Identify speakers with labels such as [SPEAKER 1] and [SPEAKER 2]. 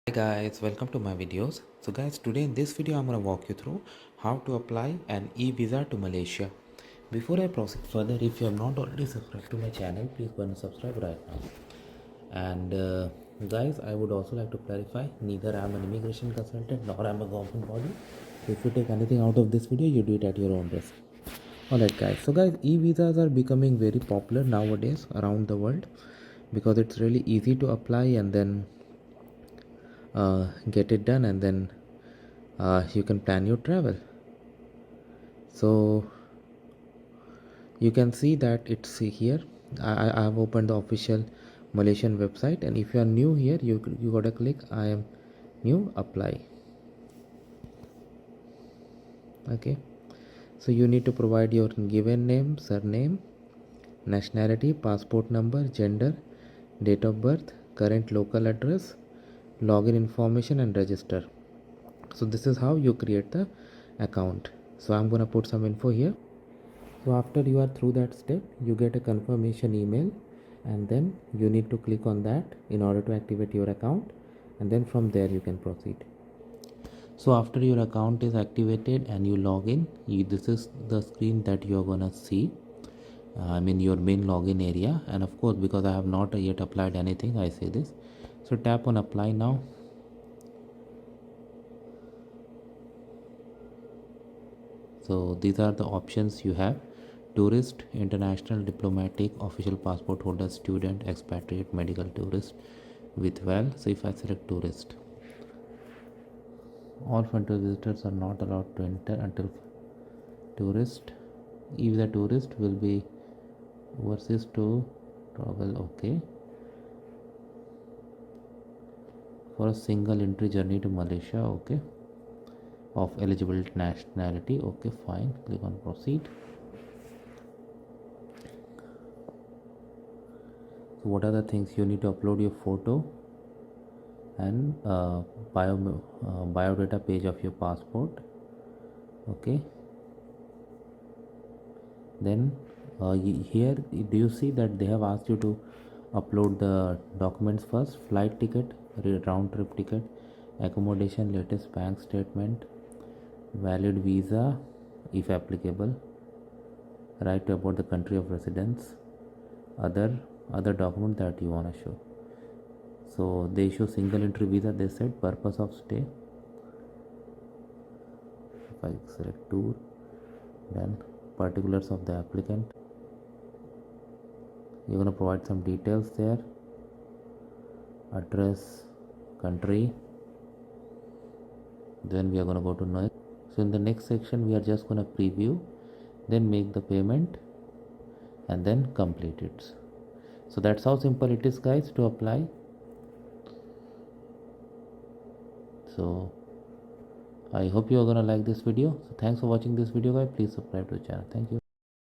[SPEAKER 1] Hi guys, welcome to my videos. So guys, today in this video I'm going to walk you through how to apply an e-visa to Malaysia. Before I proceed further, if you have not already subscribed to my channel, please go and subscribe right now. And guys, I would also like to clarify, neither I am an immigration consultant nor I am a government body. If you take anything out of this video, you do it at your own risk. Alright guys, so guys, e-visas are becoming very popular nowadays around the world because it's really easy to apply and then get it done, and then you can plan your travel. So you can see that it's here. I have opened the official Malaysian website, and if you are new here, you gotta click I am new, apply. Okay, so you need to provide your given name, surname, nationality, passport number, gender, date of birth, current local address, login information, and register. So this is how you create the account. So I'm gonna put some info here. So after you are through that step, you get a confirmation email, and then you need to click on that in order to activate your account, and then from there you can proceed. So after your account is activated and you log in, this is the screen that you are gonna see. I'm in your main login area, and of course, because I have not yet applied anything, I say this. So tap on apply now. So these are the options you have: tourist, international, diplomatic, official passport holder, student, expatriate, medical, tourist with well. So if I select tourist, all foreign visitors are not allowed to enter until tourist. If the tourist will be overseas to travel, okay, for a single entry journey to Malaysia, okay, of eligible nationality, okay, fine, click on proceed. So what are the things you need to upload? Your photo and biodata page of your passport, okay. Then here do you see that they have asked you to upload the documents first: flight ticket, round trip ticket, accommodation, latest bank statement, valid visa if applicable, right about the country of residence, other document that you want to show. So they show single entry visa, they said purpose of stay. If I select tour, then particulars of the applicant, you're going to provide some details there: address, country. Then we are going to go to next. So in the next section we are just going to preview, then make the payment, and then complete it. So that's how simple it is, guys, to apply. So I hope you are going to like this video. So thanks for watching this video, guys. Please subscribe to the channel. Thank you.